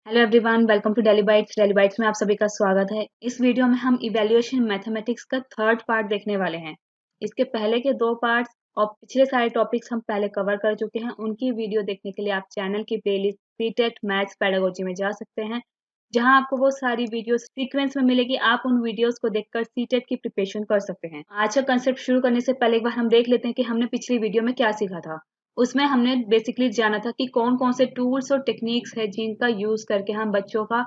Hello everyone, welcome to Daily Bites. Daily Bites में आप सभी का स्वागत है। इस वीडियो में हम इवैल्यूएशन मैथमेटिक्स का थर्ड पार्ट देखने वाले हैं। इसके पहले के दो पार्ट्स और पिछले सारे टॉपिक्स हम पहले कवर कर चुके हैं। उनकी वीडियो देखने के लिए आप चैनल की प्लेलिस्ट सीटेट मैथ्स पेडागोजी में जा सकते हैं, जहां आपको वो सारी वीडियोस सीक्वेंस में मिलेगी। आप उन वीडियोस को देखकर सीटेट की प्रिपरेशन कर सकते हैं। आज का कंसेप्ट शुरू करने से पहले एक बार हम देख लेते हैं कि हमने पिछली वीडियो में क्या सीखा था। उसमें हमने बेसिकली जाना था कि कौन कौन से टूल्स और टेक्निक्स है जिनका यूज करके हम बच्चों का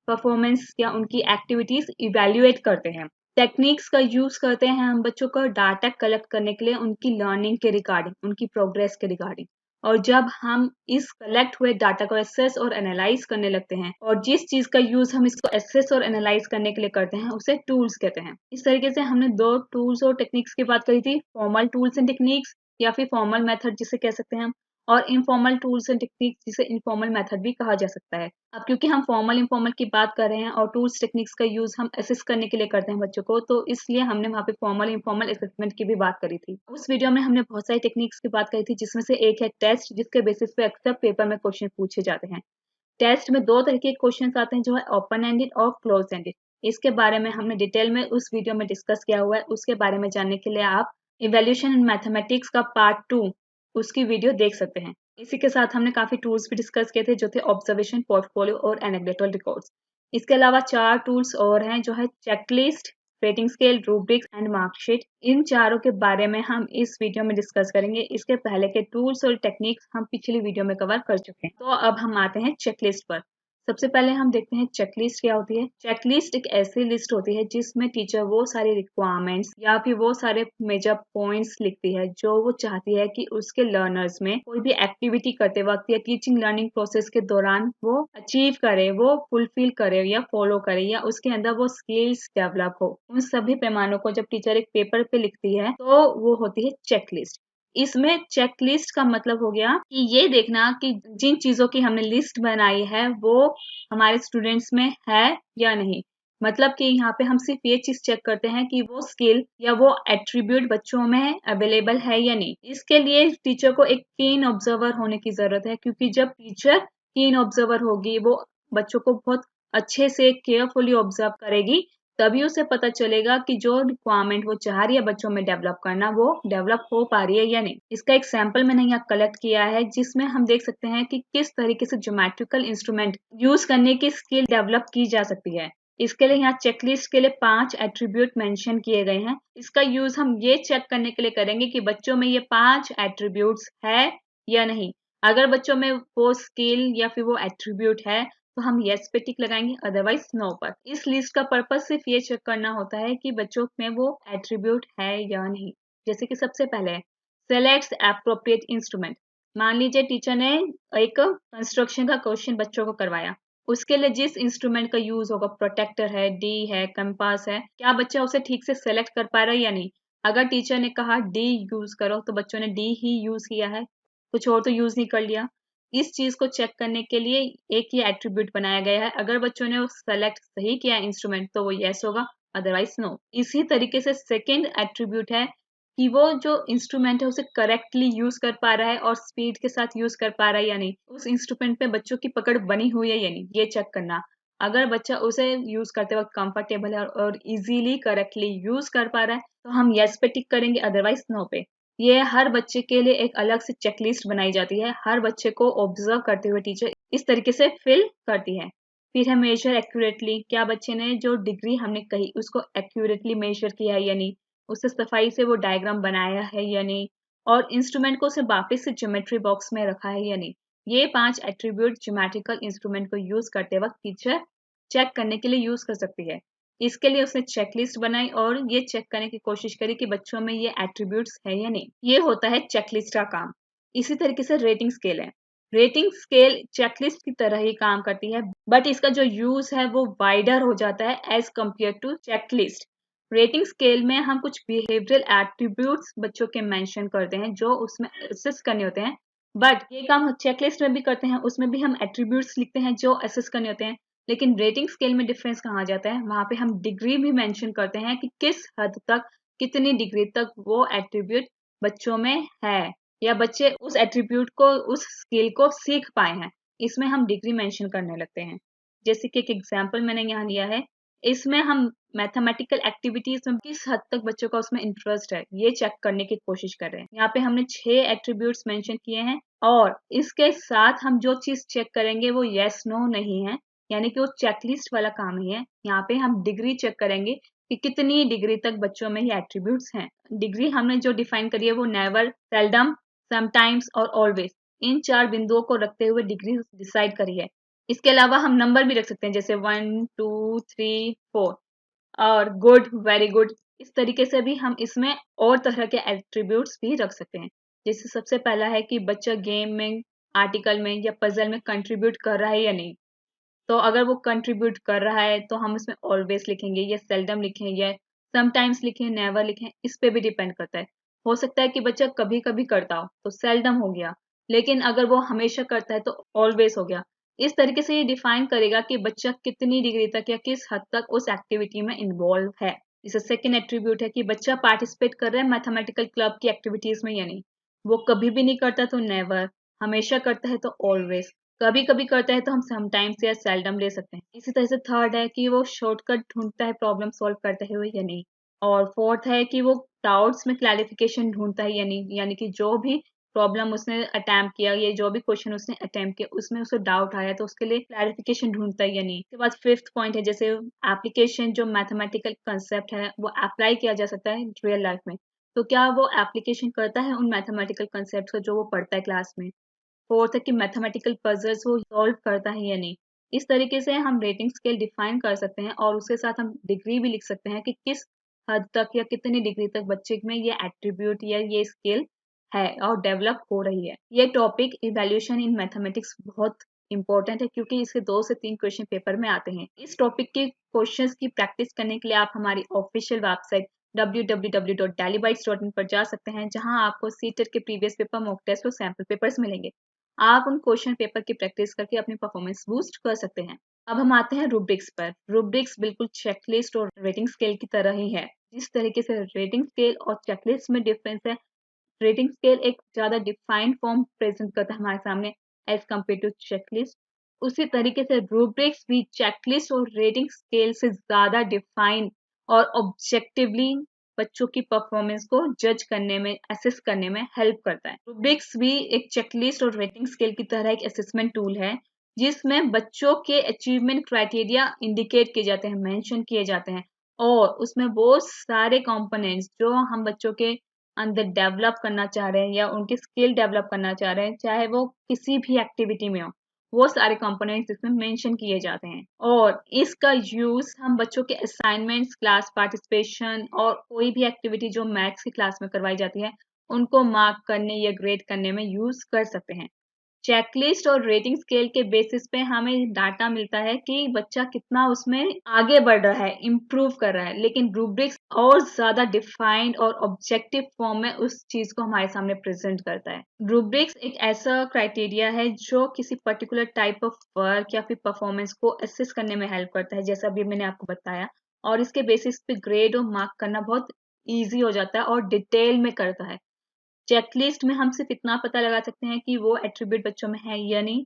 परफॉर्मेंस या उनकी एक्टिविटीज इवेल्युएट करते हैं। टेक्निक्स का यूज करते हैं हम बच्चों को डाटा कलेक्ट करने के लिए, उनकी लर्निंग के रिगार्डिंग, उनकी प्रोग्रेस के रिगार्डिंग। और जब हम इस कलेक्ट हुए डाटा को एसेस और एनालाइज करने लगते हैं, और जिस चीज का यूज हम इसको एसेस और एनालाइज करने के लिए करते हैं, उसे टूल्स कहते हैं। इस तरीके से हमने दो टूल्स और टेक्निक्स की बात करी थी, फॉर्मल टूल्स एंड टेक्निक्स या फिर फॉर्मल मेथड जिसे कह सकते हैं हम, और इनफॉर्मल टूल्स एंड टेक्निक्स जिसे इनफॉर्मल मेथड भी कहा जा सकता है। अब क्योंकि हम फॉर्मल इनफॉर्मल की बात कर रहे हैं और टूल्स टेक्निक्स का यूज हम असेस करने के लिए करते हैं बच्चों को, तो इसलिए हमने वहाँ पे फॉर्मल इनफॉर्मल असेसमेंट की भी बात करी थी। उस वीडियो में हमने बहुत सारी टेक्निक्स की बात करी थी, जिसमें से एक है टेस्ट, जिसके बेसिस पे अक्सर पेपर में क्वेश्चन पूछे जाते हैं। टेस्ट में दो तरह के क्वेश्चन आते हैं, जो है ओपन एंडेड और क्लोज एंडेड। इसके बारे में हमने डिटेल में उस वीडियो में डिस्कस किया हुआ है। उसके बारे में जानने के लिए आप इवैल्यूएशन इन मैथमेटिक्स का पार्ट 2 उसकी वीडियो देख सकते हैं। इसी के साथ हमने काफी टूल्स भी डिस्कस किए थे, जो थे ऑब्जर्वेशन, पोर्टफोलियो और एनेक्डोटल रिकॉर्ड्स। इसके अलावा 4 टूल्स और हैं, जो है checklist, rating scale, rubrics and marksheet. इन चारों के बारे में हम इस वीडियो में डिस्कस करेंगे। इसके पहले के टूल्स और टेक्निक्स हम पिछली वीडियो में कवर कर चुके हैं। तो अब हम आते हैं चेकलिस्ट पर। सबसे पहले हम देखते हैं चेकलिस्ट क्या होती है। चेकलिस्ट एक ऐसी लिस्ट होती है जिसमें टीचर वो सारी रिक्वायरमेंट्स या फिर वो सारे मेजर पॉइंट्स लिखती है जो वो चाहती है कि उसके लर्नर्स में कोई भी एक्टिविटी करते वक्त या टीचिंग लर्निंग प्रोसेस के दौरान वो अचीव करे, वो फुलफिल करे या फॉलो करे, या उसके अंदर वो स्किल्स डेवलप हो। उन सभी पैमानों को जब टीचर एक पेपर पे लिखती है तो वो होती है चेकलिस्ट। इसमें चेकलिस्ट का मतलब हो गया कि ये देखना कि जिन चीजों की हमने लिस्ट बनाई है वो हमारे स्टूडेंट्स में है या नहीं। मतलब कि यहाँ पे हम सिर्फ ये चीज चेक करते हैं कि वो स्किल या वो एट्रीब्यूट बच्चों में अवेलेबल है या नहीं। इसके लिए टीचर को एक कीन ऑब्जर्वर होने की जरूरत है, क्योंकि जब टीचर कीन ऑब्जर्वर होगी, वो बच्चों को बहुत अच्छे से केयरफुली ऑब्जर्व करेगी, तभी उसे पता चलेगा कि जो रिक्वायरमेंट वो चाह रही है बच्चों में डेवलप करना, वो डेवलप हो पा रही है या नहीं। इसका एक सैंपल मैंने यहाँ कलेक्ट किया है, जिसमें हम देख सकते हैं कि किस तरीके से ज्योमेट्रिकल इंस्ट्रूमेंट यूज करने की स्किल डेवलप की जा सकती है। इसके लिए यहाँ चेकलिस्ट के लिए 5 एट्रीब्यूट मेंशन किए गए हैं। इसका यूज हम ये चेक करने के लिए करेंगे कि बच्चों में ये 5 एट्रीब्यूट्स है या नहीं। अगर बच्चों में वो स्किल या फिर वो एट्रीब्यूट है तो हम यस पे टिक लगाएंगे, अदरवाइज नो पर। इस लिस्ट का पर्पज सिर्फ ये चेक करना होता है कि बच्चों में वो एट्रीब्यूट है या नहीं। जैसे कि सबसे पहले सेलेक्ट एप्रोप्रिएट इंस्ट्रूमेंट। मान लीजिए टीचर ने एक कंस्ट्रक्शन का क्वेश्चन बच्चों को करवाया। उसके लिए जिस इंस्ट्रूमेंट का यूज होगा, प्रोटेक्टर है, डी है, कंपास है, क्या बच्चा उसे ठीक से सेलेक्ट कर पा रहा है या नहीं। अगर टीचर ने कहा डी यूज करो तो बच्चों ने डी ही यूज किया है, कुछ और तो यूज नहीं कर लिया। इस चीज को चेक करने के लिए एक ही एट्रीब्यूट बनाया गया है। अगर बच्चों ने सेलेक्ट सही किया इंस्ट्रूमेंट तो वो यस होगा, अदरवाइज नो। इसी तरीके से सेकेंड एट्रीब्यूट है कि वो जो इंस्ट्रूमेंट है उसे करेक्टली यूज कर पा रहा है और स्पीड के साथ यूज कर पा रहा है या नहीं। उस इंस्ट्रूमेंट पे बच्चों की पकड़ बनी हुई है या नहीं, ये चेक करना। अगर बच्चा उसे यूज करते वक्त कंफर्टेबल है और इजीली करेक्टली यूज कर पा रहा है तो हम यस पे टिक करेंगे, अदरवाइज नो पे। ये हर बच्चे के लिए एक अलग से चेकलिस्ट बनाई जाती है। हर बच्चे को ऑब्जर्व करते हुए टीचर इस तरीके से फिल करती है। फिर है मेजर एक्यूरेटली। क्या बच्चे ने जो डिग्री हमने कही उसको एक्यूरेटली मेजर किया है या नहीं, उससे सफाई से वो डायग्राम बनाया है या नहीं, और इंस्ट्रूमेंट को उसे वापस से ज्योमेट्री बॉक्स में रखा है या नहीं। ये 5 एट्रीब्यूट ज्योमेट्रिकल इंस्ट्रूमेंट को यूज करते वक्त टीचर चेक करने के लिए यूज कर सकती है। इसके लिए उसने चेकलिस्ट बनाई और ये चेक करने की कोशिश करी कि बच्चों में ये एट्रीब्यूट्स है या नहीं। ये होता है चेकलिस्ट का काम। इसी तरीके से रेटिंग स्केल है। रेटिंग स्केल चेकलिस्ट की तरह ही काम करती है, बट इसका जो यूज है वो वाइडर हो जाता है as compared to checklist. Rating scale में हम कुछ बिहेवियरल एट्रीब्यूट्स बच्चों के मेंशन करते हैं जो उसमें असेस करने होते हैं, बट ये काम चेकलिस्ट में भी करते हैं। उसमें भी हम एट्रीब्यूट्स लिखते हैं जो असेस करने होते हैं। लेकिन रेटिंग स्केल में डिफरेंस कहाँ जाता है, वहां पे हम डिग्री भी मेंशन करते हैं कि किस हद तक, कितनी डिग्री तक वो एट्रीब्यूट बच्चों में है, या बच्चे उस एट्रीब्यूट को, उस स्किल को सीख पाए हैं। इसमें हम डिग्री मेंशन करने लगते हैं। जैसे कि एक एग्जाम्पल मैंने यहाँ लिया है, इसमें हम मैथमेटिकल एक्टिविटीज में किस हद तक बच्चों का उसमें इंटरेस्ट है ये चेक करने की कोशिश कर रहे हैं। यहाँ पे हमने 6 एट्रीब्यूट्स मेंशन किए हैं और इसके साथ हम जो चीज चेक करेंगे वो यस नो नहीं है, यानी कि वो चेकलिस्ट वाला काम ही है। यहाँ पे हम डिग्री चेक करेंगे कि कितनी डिग्री तक बच्चों में ये एट्रीब्यूट्स हैं। डिग्री हमने जो डिफाइन करी है वो नेवर, सेल्डम, समटाइम्स और ऑलवेज, इन 4 बिंदुओं को रखते हुए डिग्री डिसाइड करी है। इसके अलावा हम नंबर भी रख सकते हैं, जैसे 1 2 3 4 और गुड, वेरी गुड। इस तरीके से भी हम इसमें और तरह के एट्रीब्यूट्स भी रख सकते हैं। जैसे सबसे पहला है कि बच्चा गेम में, आर्टिकल में या पजल में कंट्रीब्यूट कर रहा है या नहीं। तो अगर वो कंट्रीब्यूट कर रहा है तो हम इसमें ऑलवेज लिखेंगे या सेल्डम लिखें या समटाइम्स लिखें, नेवर लिखें, इस पे भी डिपेंड करता है। हो सकता है कि बच्चा कभी कभी करता हो तो सेल्डम हो गया, लेकिन अगर वो हमेशा करता है तो ऑलवेज हो गया। इस तरीके से ये डिफाइन करेगा कि बच्चा कितनी डिग्री तक या किस हद तक उस एक्टिविटी में इन्वॉल्व है। जैसे सेकेंड एट्रीब्यूट है कि बच्चा पार्टिसिपेट कर रहा है मैथमेटिकल क्लब की एक्टिविटीज में या नहीं। वो कभी भी नहीं करता तो नेवर, हमेशा करता है तो ऑलवेज, कभी कभी करता है तो हम समटाइम्स या सेल्डम ले सकते हैं। इसी तरह से थर्ड है कि वो शॉर्टकट ढूंढता है प्रॉब्लम सॉल्व करते हुए या नहीं। और फोर्थ है कि वो डाउट्स में क्लैरिफिकेशन ढूंढता है या नहीं, यानी कि जो भी प्रॉब्लम उसने अटेम्प्ट किया या जो भी क्वेश्चन उसने अटेम्प्ट किया उसमें उसे डाउट आया तो उसके लिए क्लैरिफिकेशन ढूंढता है या नहीं। उसके बाद फिफ्थ पॉइंट है जैसे एप्लीकेशन, जो मैथमेटिकल कंसेप्ट है वो अप्लाई किया जा सकता है रियल लाइफ में, तो क्या वो एप्लीकेशन करता है उन मैथमेटिकल कंसेप्ट को जो वो पढ़ता है क्लास में। फोर्थ है कि मैथमेटिकल पजल्स वो सॉल्व करता है या नहीं। इस तरीके से हम रेटिंग स्केल डिफाइन कर सकते हैं और उसके साथ हम डिग्री भी लिख सकते हैं कि किस हद तक या कितनी डिग्री तक बच्चे में ये एट्रीब्यूट या ये स्किल है और डेवलप हो रही है। ये टॉपिक इवैल्यूएशन इन मैथमेटिक्स बहुत इंपॉर्टेंट है क्योंकि इसके 2 से 3 क्वेश्चन पेपर में आते हैं। इस टॉपिक के क्वेश्चंस की प्रैक्टिस करने के लिए आप हमारी ऑफिशियल वेबसाइट www.dailybytes.in पर जा सकते हैं, जहां आपको सीटेट के प्रीवियस पेपर, मॉक टेस्ट और सैम्पल पेपर्स मिलेंगे। आप उन क्वेश्चन पेपर की प्रैक्टिस करके अपनी परफॉर्मेंस बूस्ट कर सकते हैं। अब हम आते हैं रूब्रिक्स पर। रूब्रिक्स बिल्कुल चेकलिस्ट और रेटिंग स्केल की तरह ही है। जिस तरीके से रेटिंग स्केल और चेकलिस्ट में डिफरेंस है, रेटिंग स्केल एक ज्यादा डिफाइंड फॉर्म प्रेजेंट करता है हमारे सामने एज कम्पेयर टू चेकलिस्ट। उसी तरीके से रूब्रिक्स भी चेकलिस्ट और रेटिंग स्केल से ज्यादा डिफाइन और ऑब्जेक्टिवली बच्चों की परफॉर्मेंस को जज करने में, असेस करने में हेल्प करता है। रूब्रिक्स भी एक चेकलिस्ट और रेटिंग स्केल की तरह एक असेसमेंट टूल है, जिसमें बच्चों के अचीवमेंट क्राइटेरिया इंडिकेट किए जाते हैं, मेंशन किए जाते हैं, और उसमें वो सारे कंपोनेंट्स जो हम बच्चों के अंदर डेवलप करना चाह रहे हैं या उनकी स्किल डेवलप करना चाह रहे हैं, चाहे वो किसी भी एक्टिविटी में हो, वो सारे कंपोनेंट्स इसमें मेंशन किए जाते हैं। और इसका यूज हम बच्चों के असाइनमेंट्स, क्लास पार्टिसिपेशन और कोई भी एक्टिविटी जो मैथ्स की क्लास में करवाई जाती है उनको मार्क करने या ग्रेड करने में यूज कर सकते हैं। चेकलिस्ट और रेटिंग स्केल के बेसिस पे हमें डाटा मिलता है कि बच्चा कितना उसमें आगे बढ़ रहा है, इम्प्रूव कर रहा है, लेकिन रूब्रिक्स और ज्यादा डिफाइंड और ऑब्जेक्टिव फॉर्म में उस चीज को हमारे सामने प्रेजेंट करता है। रूब्रिक्स एक ऐसा क्राइटेरिया है जो किसी पर्टिकुलर टाइप ऑफ वर्क या फिर परफॉर्मेंस को असेस करने में हेल्प करता है, जैसा अभी मैंने आपको बताया, और इसके बेसिस पे ग्रेड और मार्क करना बहुत ईजी हो जाता है और डिटेल में करता है। चेकलिस्ट में हम सिर्फ इतना पता लगा सकते हैं कि वो एट्रीब्यूट बच्चों में है या नहीं,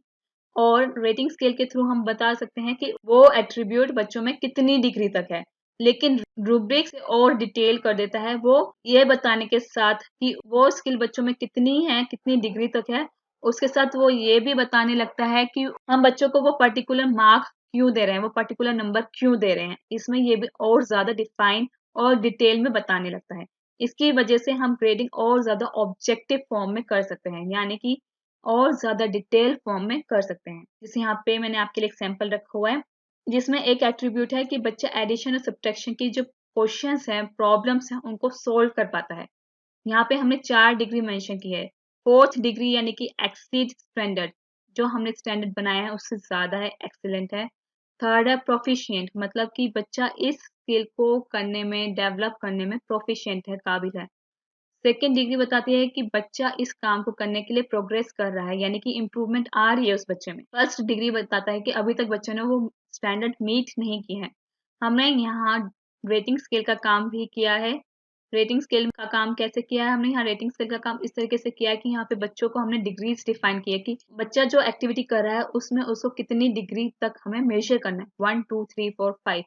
और रेटिंग स्केल के थ्रू हम बता सकते हैं कि वो एट्रीब्यूट बच्चों में कितनी डिग्री तक है। लेकिन रूब्रिक से और डिटेल कर देता है, वो ये बताने के साथ कि वो स्किल बच्चों में कितनी है, कितनी डिग्री तक है, उसके साथ वो ये भी बताने लगता है कि हम बच्चों को वो पर्टिकुलर मार्क क्यों दे रहे हैं, वो पर्टिकुलर नंबर क्यों दे रहे हैं। इसमें ये भी और ज्यादा डिफाइन और डिटेल में बताने लगता है। इसकी वजह से हम ग्रेडिंग और ज्यादा ऑब्जेक्टिव फॉर्म में कर सकते हैं, यानी कि और ज्यादा डिटेल फॉर्म में कर सकते हैं। जैसे यहाँ पे मैंने आपके लिए एग्जांपल रखा हुआ है, जिसमें एक एट्रीब्यूट है कि बच्चा एडिशन और सब्ट्रैक्शन की जो क्वेश्चंस हैं, प्रॉब्लम्स हैं, उनको सोल्व कर पाता है। यहाँ पे हमने 4 डिग्री मेंशन की है। फोर्थ डिग्री यानी कि एक्सीड स्टैंडर्ड, जो हमने स्टैंडर्ड बनाया है उससे ज्यादा है, एक्सीलेंट है। थर्ड है प्रोफिशिएंट, मतलब कि बच्चा इस स्किल को करने में, डेवलप करने में प्रोफिशिएंट है, काबिल है। सेकेंड डिग्री बताती है कि बच्चा इस काम को करने के लिए प्रोग्रेस कर रहा है, यानी कि इम्प्रूवमेंट आ रही है उस बच्चे में। फर्स्ट डिग्री बताता है कि अभी तक बच्चे ने वो स्टैंडर्ड मीट नहीं किए हैं। हमने यहाँ रेटिंग स्केल का काम भी किया है, रेटिंग स्केल का काम कैसे किया है हमने? यहाँ रेटिंग स्केल का काम इस तरीके से किया है कि यहाँ पे बच्चों को हमने डिग्रीज डिफाइन की है कि बच्चा जो एक्टिविटी कर रहा है उसमें उसको कितनी डिग्री तक हमें मेजर करना है, 1 2 3 4 5।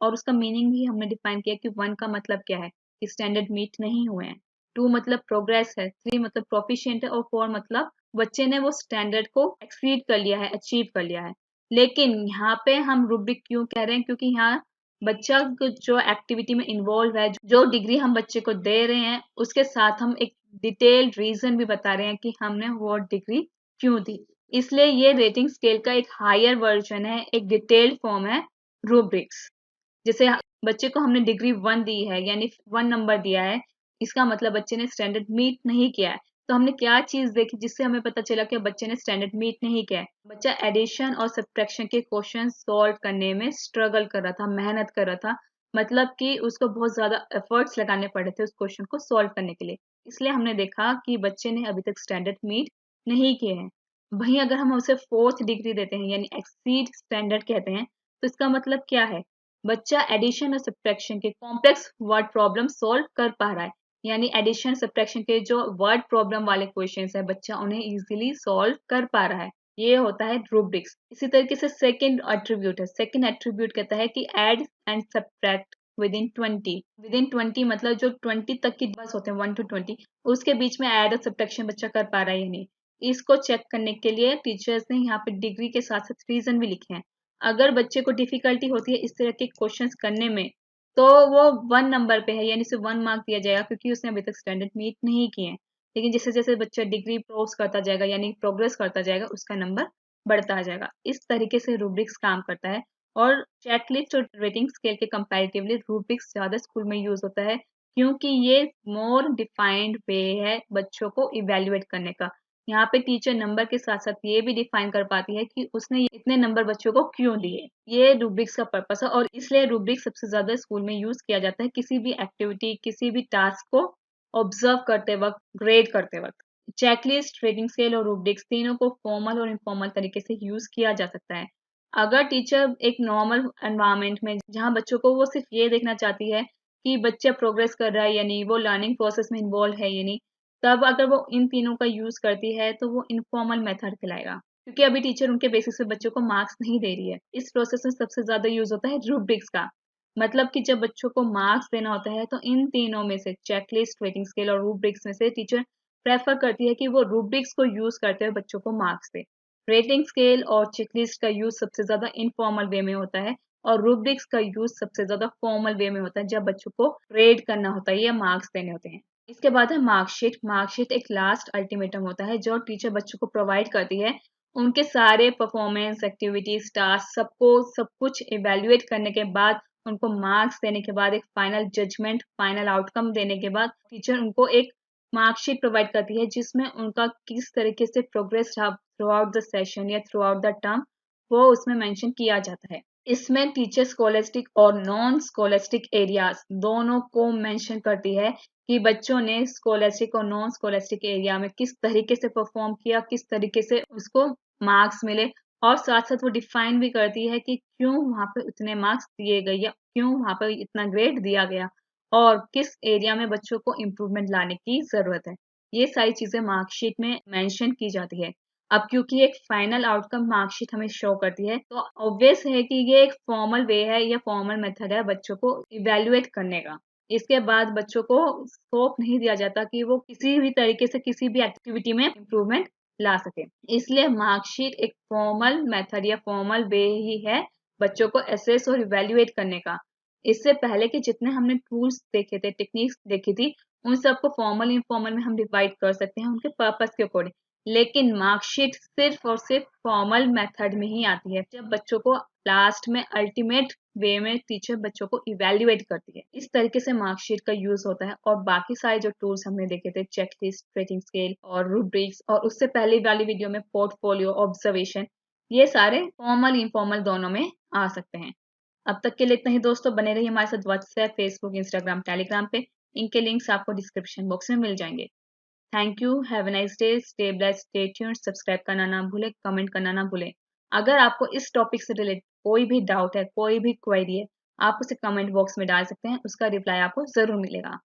और उसका मीनिंग भी हमने डिफाइन किया कि 1 का मतलब क्या है कि स्टैंडर्ड मीट नहीं हुए हैं, 2 मतलब प्रोग्रेस है, 3 मतलब प्रोफिशिएंट है और 4 मतलब बच्चे ने वो स्टैंडर्ड को एक्सीड कर लिया है, अचीव कर लिया है। लेकिन यहाँ पे हम रूब्रिक क्यों कह रहे हैं? क्योंकि यहाँ बच्चा जो एक्टिविटी में इन्वॉल्व है, जो डिग्री हम बच्चे को दे रहे हैं, उसके साथ हम एक डिटेल्ड रीजन भी बता रहे हैं कि हमने वो डिग्री क्यों दी। इसलिए ये रेटिंग स्केल का एक हायर वर्जन है, एक डिटेल्ड फॉर्म है रूब्रिक्स। जैसे बच्चे को हमने डिग्री 1 दी है, यानी 1 नंबर दिया है, इसका मतलब बच्चे ने स्टैंडर्ड मीट नहीं किया है। तो हमने क्या चीज देखी जिससे हमें पता चला कि बच्चे ने स्टैंडर्ड मीट नहीं किया है? बच्चा एडिशन और सब्ट्रैक्शन के क्वेश्चन सॉल्व करने में स्ट्रगल कर रहा था, मेहनत कर रहा था, मतलब कि उसको बहुत ज्यादा एफर्ट्स लगाने पड़े थे उस क्वेश्चन को सॉल्व करने के लिए। इसलिए हमने देखा कि बच्चे ने अभी तक स्टैंडर्ड मीट नहीं किए हैं। वहीं अगर हम उसे 4th डिग्री देते हैं, यानी एक्सीड स्टैंडर्ड कहते हैं, तो इसका मतलब क्या है? बच्चा एडिशन और सब्ट्रैक्शन के कॉम्प्लेक्स वर्ड प्रॉब्लम सॉल्व कर पा रहा है, यानी एडिशन सब्ट्रैक्शन के जो वर्ड प्रॉब्लम वाले क्वेश्चंस है, बच्चा उन्हें इजीली सॉल्व कर पा रहा है। ये होता है रूब्रिक्स। इसी तरीके से सेकंड एट्रीब्यूट है। सेकंड एट्रीब्यूट कहता है कि add and subtract with in 20 मतलब जो 20 तक की बस होते हैं, 1 to 20, उसके बीच में ऐड और सब्ट्रैक्शन बच्चा कर पा रहा है या नहीं। इसको चेक करने के लिए टीचर्स ने यहाँ पे डिग्री के साथ साथ रीजन भी लिखे हैं। अगर बच्चे को डिफिकल्टी होती है इस तरह के क्वेश्चंस करने में, तो वो 1 नंबर पे है, यानी उसे 1 मार्क दिया जाएगा क्योंकि उसने अभी तक स्टैंडर्ड मीट नहीं किए हैं। लेकिन जैसे जैसे बच्चा डिग्री प्रोस करता जाएगा, यानी प्रोग्रेस करता जाएगा, उसका नंबर बढ़ता जाएगा। इस तरीके से रूब्रिक्स काम करता है। और चेकलिस्ट और रेटिंग स्केल के कंपैरेटिवली रूब्रिक्स ज्यादा स्कूल में यूज होता है, क्योंकि ये मोर डिफाइंड वे है बच्चों को इवेल्युएट करने का। यहाँ पे टीचर नंबर के साथ साथ ये भी डिफाइन कर पाती है कि उसने इतने नंबर बच्चों को क्यों दिए। ये रूब्रिक्स का पर्पस है और इसलिए रूब्रिक्स सबसे ज्यादा स्कूल में यूज किया जाता है किसी भी एक्टिविटी, किसी भी टास्क को ऑब्जर्व करते वक्त, ग्रेड करते वक्त। चेकलिस्ट, रेटिंग स्केल और रूब्रिक्स तीनों को फॉर्मल और इनफॉर्मल तरीके से यूज किया जा सकता है। अगर टीचर एक नॉर्मल एनवायरनमेंट में, जहाँ बच्चों को वो सिर्फ ये देखना चाहती है कि बच्चा प्रोग्रेस कर रहा है या नहीं, वो लर्निंग प्रोसेस में इन्वॉल्व है या नहीं, तब अगर वो इन तीनों का यूज करती है तो वो इनफॉर्मल मेथड कहलाएगा, क्योंकि अभी टीचर उनके बेसिस पे बच्चों को मार्क्स नहीं दे रही है। इस प्रोसेस में सबसे ज्यादा यूज होता है रूब्रिक्स का। मतलब कि जब बच्चों को मार्क्स देना होता है तो इन तीनों में से, चेकलिस्ट, रेटिंग स्केल और रूब्रिक्स में से, टीचर प्रेफर करती है कि वो रूब्रिक्स को यूज करते हुए बच्चों को मार्क्स दे। रेटिंग स्केल और चेकलिस्ट का यूज सबसे ज्यादा इनफॉर्मल वे में होता है और रूब्रिक्स का यूज सबसे ज्यादा फॉर्मल वे में होता है, जब बच्चों को ग्रेड करना होता है या मार्क्स देने होते हैं। इसके बाद है मार्कशीट। मार्कशीट एक लास्ट अल्टीमेटम होता है जो टीचर बच्चों को प्रोवाइड करती है। उनके सारे परफॉर्मेंस, एक्टिविटीज, टास्क, सबको सब कुछ इवेल्युएट करने के बाद, उनको मार्क्स देने के बाद, एक फाइनल जजमेंट, फाइनल आउटकम देने के बाद, टीचर उनको एक मार्कशीट प्रोवाइड करती है जिसमें उनका किस तरीके से प्रोग्रेस रहा थ्रू आउट द सेशन या थ्रू आउट द टर्म, वो उसमें मेंशन किया जाता है। इसमें टीचर स्कॉलेस्टिक और नॉन स्कॉलेस्टिक एरियाज दोनों को मेंशन करती है कि बच्चों ने स्कॉलेस्टिक और नॉन स्कॉलेस्टिक एरिया में किस तरीके से परफॉर्म किया, किस तरीके से उसको मार्क्स मिले, और साथ साथ वो डिफाइन भी करती है कि क्यों वहां पे उतने मार्क्स दिए गए या क्यों वहां पे इतना ग्रेड दिया गया और किस एरिया में बच्चों को इम्प्रूवमेंट लाने की जरूरत है। ये सारी चीजें मार्कशीट में मेंशन की जाती है। अब क्योंकि एक फाइनल आउटकम मार्कशीट हमें शो करती है, तो ऑब्वियस है कि ये एक फॉर्मल वे है या फॉर्मल मेथड है बच्चों को इवेल्युएट करने का। इसके बाद बच्चों को स्कोप नहीं दिया जाता कि वो किसी भी तरीके से किसी भी एक्टिविटी में इम्प्रूवमेंट ला सके। इसलिए मार्कशीट एक फॉर्मल मेथड या फॉर्मल वे ही है बच्चों को एसेस और इवेल्युएट करने का। इससे पहले के जितने हमने टूल्स देखे थे, टेक्निक्स देखी थी, उन सबको फॉर्मल इनफॉर्मल में हम डिवाइड कर सकते हैं उनके पर्पस के अकॉर्डिंग। लेकिन मार्कशीट सिर्फ और सिर्फ फॉर्मल मेथड में ही आती है, जब बच्चों को लास्ट में अल्टीमेट वे में टीचर बच्चों को इवेल्युएट करती है। इस तरीके से मार्कशीट का यूज होता है। और बाकी सारे जो टूल्स हमने देखे थे, चेकलिस्ट, रेटिंग स्केल और रूब्रिक्स, और उससे पहले वाली वीडियो में पोर्टफोलियो, ऑब्जर्वेशन, ये सारे फॉर्मल इनफॉर्मल दोनों में आ सकते हैं। अब तक के लिए इतना ही दोस्तों। बने रहिए हमारे साथ व्हाट्सएप, फेसबुक, इंस्टाग्राम, टेलीग्राम पे। इनके लिंक्स आपको डिस्क्रिप्शन बॉक्स में मिल जाएंगे। Thank you, have a nice day, stay blessed, stay tuned. Subscribe करना ना भूलें, कमेंट करना ना भूलें। अगर आपको इस टॉपिक से रिलेटेड कोई भी डाउट है, कोई भी क्वेरी है, आप उसे कमेंट बॉक्स में डाल सकते हैं, उसका रिप्लाई आपको जरूर मिलेगा।